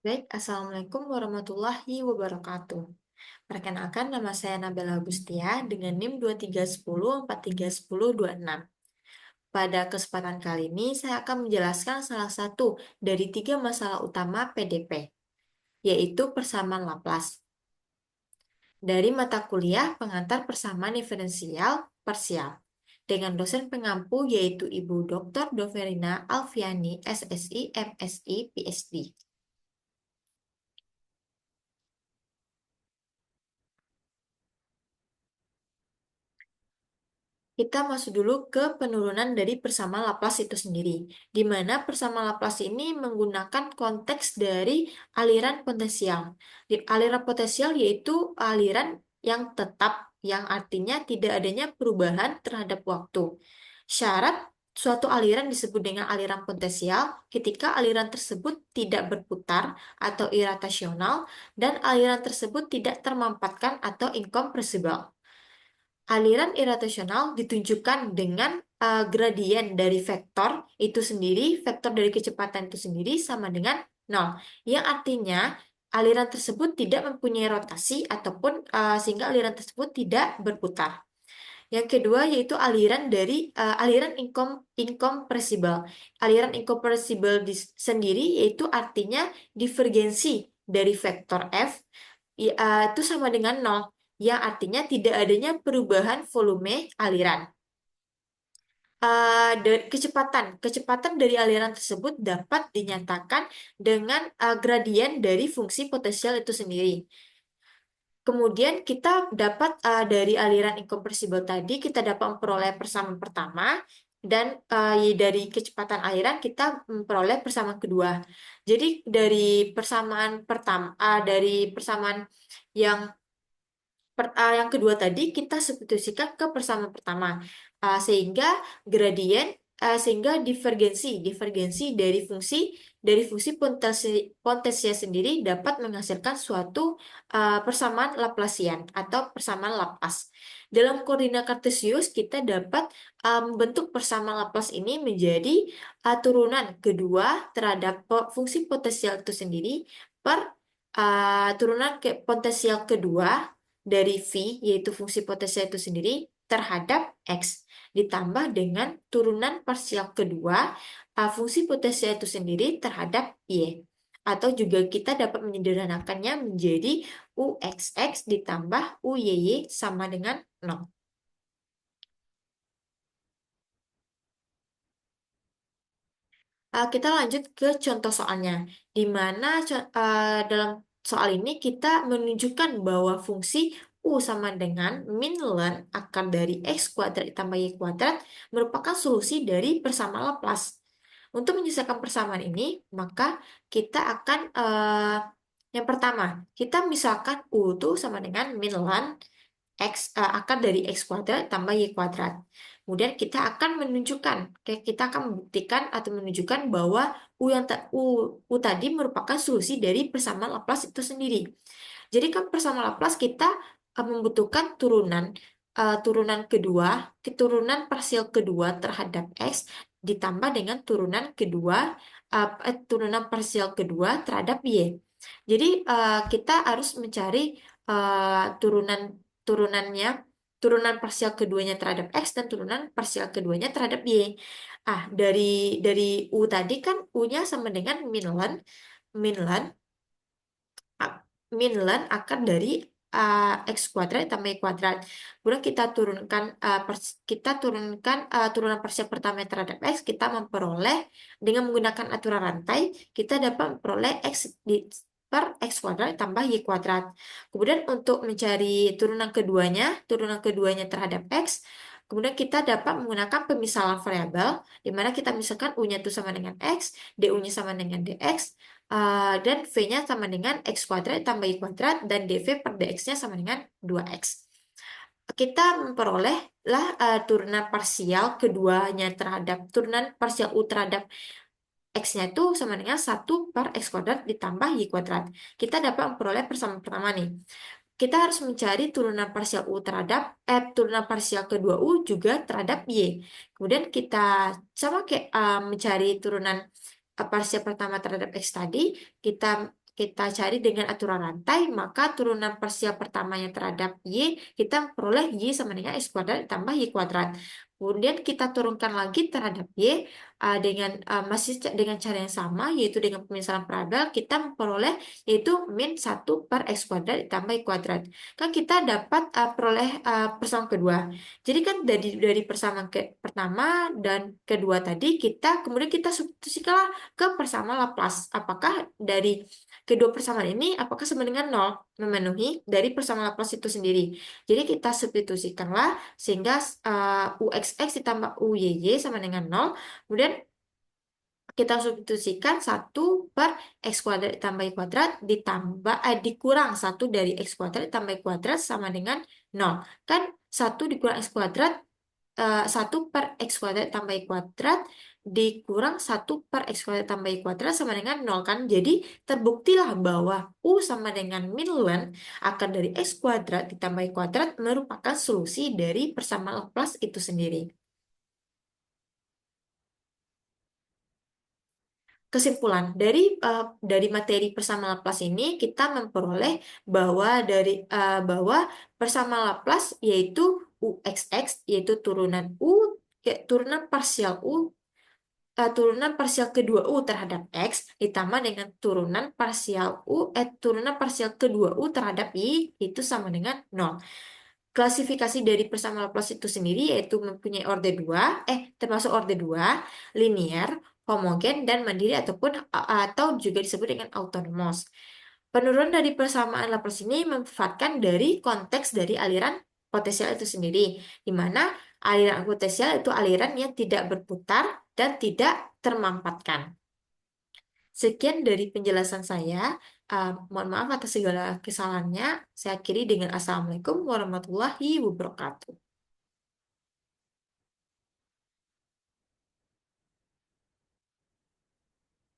Baik, Assalamualaikum warahmatullahi wabarakatuh. Perkenalkan, nama saya Nabila Agustia dengan NIM 2310431026. Pada kesempatan kali ini, saya akan menjelaskan salah satu dari tiga masalah utama PDP, yaitu persamaan Laplace. Dari mata kuliah pengantar persamaan diferensial parsial, dengan dosen pengampu yaitu Ibu Dr. Doverina Alfiani, SSI, MSI, PhD. Kita masuk dulu ke penurunan dari persamaan Laplace itu sendiri, di mana persamaan Laplace ini menggunakan konteks dari aliran potensial. Aliran potensial yaitu aliran yang tetap, yang artinya tidak adanya perubahan terhadap waktu. Syarat suatu aliran disebut dengan aliran potensial ketika aliran tersebut tidak berputar atau iratasional dan aliran tersebut tidak termampatkan atau incompressible. Aliran irasional ditunjukkan dengan gradien dari vektor itu sendiri, vektor dari kecepatan itu sendiri sama dengan nol, yang artinya aliran tersebut tidak mempunyai rotasi ataupun sehingga aliran tersebut tidak berputar. Yang kedua yaitu aliran incompressible. Aliran incompressible sendiri yaitu artinya divergensi dari vektor F itu sama dengan nol, yang artinya tidak adanya perubahan volume aliran. Kecepatan dari aliran tersebut dapat dinyatakan dengan gradien dari fungsi potensial itu sendiri. Kemudian kita dapat dari aliran incompressible tadi kita dapat memperoleh persamaan pertama, dan dari kecepatan aliran kita memperoleh persamaan kedua. Jadi dari persamaan pertama, dari persamaan yang yang kedua tadi kita substitusikan ke persamaan pertama. Sehingga gradien, sehingga divergensi dari fungsi potensial sendiri dapat menghasilkan suatu persamaan Laplacian atau persamaan Laplace. Dalam koordinat kartesius kita dapat membentuk persamaan Laplace ini menjadi turunan kedua terhadap fungsi potensial itu sendiri per turunan ke potensial kedua dari V, yaitu fungsi potensial itu sendiri, terhadap X, ditambah dengan turunan parsial kedua fungsi potensial itu sendiri terhadap Y. Atau juga kita dapat menyederhanakannya menjadi UXX ditambah UYY sama dengan 0. Kita lanjut ke contoh soalnya, di mana dalam soal ini kita menunjukkan bahwa fungsi U sama dengan min ln akar dari X kuadrat ditambah Y kuadrat merupakan solusi dari persamaan Laplace. Untuk menyelesaikan persamaan ini, maka kita akan yang pertama, kita misalkan U itu sama dengan min ln akar dari X kuadrat tambah Y kuadrat. Kemudian kita akan membuktikan atau menunjukkan bahwa U tadi merupakan solusi dari persamaan Laplace itu sendiri. Jadi kan persamaan Laplace kita membutuhkan turunan kedua, keturunan parsial kedua terhadap X ditambah dengan turunan parsial kedua terhadap Y. Jadi kita harus mencari turunan turunannya, turunan parsial keduanya terhadap X dan turunan parsial keduanya terhadap Y. Dari U tadi kan U-nya sama dengan min ln ah, min ln akar dari X kuadrat tambah Y kuadrat. Kemudian kita turunkan turunan parsial pertama terhadap X, kita memperoleh dengan menggunakan aturan rantai, kita dapat memperoleh X per X kuadrat tambah Y kuadrat. Kemudian untuk mencari turunan keduanya terhadap X, kemudian kita dapat menggunakan pemisahan variabel, di mana kita misalkan U-nya itu sama dengan X, DU-nya sama dengan DX, dan V-nya sama dengan X kuadrat tambah Y kuadrat, dan DV per DX-nya sama dengan 2X. Kita memperolehlah turunan parsial U terhadap X-nya itu sama dengan 1 per X kuadrat ditambah Y kuadrat. Kita dapat memperoleh persamaan pertama nih. Kita harus mencari turunan parsial kedua U juga terhadap Y. Kemudian kita sama kayak mencari turunan parsial pertama terhadap X tadi, kita kita cari dengan aturan rantai, maka turunan parsial pertamanya terhadap Y, kita memperoleh Y sama dengan X kuadrat ditambah Y kuadrat. Kemudian kita turunkan lagi terhadap Y dengan masih dengan cara yang sama, yaitu dengan pemisahan parabel, kita memperoleh yaitu min 1/X kuadrat ditambah Y kuadrat. Kan kita dapat peroleh persamaan kedua. Jadi kan dari persamaan pertama dan kedua tadi kita kemudian kita substitusikanlah ke persamaan Laplace. Apakah dari kedua persamaan ini apakah sama dengan nol, memenuhi dari persamaan Laplace itu sendiri. Jadi kita substitusikanlah sehingga UXX ditambah UYY sama dengan nol. Kemudian kita substitusikan 1/X kuadrat ditambah Y kuadrat dikurang 1 dari X kuadrat ditambah Y kuadrat sama dengan nol. Kan 1 dikurang X kuadrat 1/X kuadrat tambah Y kuadrat dikurang 1/X kuadrat tambah Y kuadrat sama dengan nol kan. Jadi terbuktilah bahwa U sama dengan min ln akan dari X kuadrat ditambah Y kuadrat merupakan solusi dari persamaan Laplace itu sendiri. Kesimpulan dari materi persamaan Laplace ini kita memperoleh bahwa persamaan Laplace yaitu UXX yaitu turunan parsial turunan parsial kedua U terhadap X ditambah dengan turunan parsial kedua U terhadap Y itu sama dengan nol. Klasifikasi dari persamaan Laplace itu sendiri yaitu mempunyai orde 2, termasuk orde 2, linear, homogen, dan mandiri atau juga disebut dengan autonomos. Penurunan dari persamaan Laplace ini memanfaatkan dari konteks dari aliran potensial itu sendiri, di mana aliran potensial itu aliran yang tidak berputar dan tidak termampatkan. Sekian dari penjelasan saya. Mohon maaf atas segala kesalahannya. Saya akhiri dengan Assalamualaikum warahmatullahi wabarakatuh.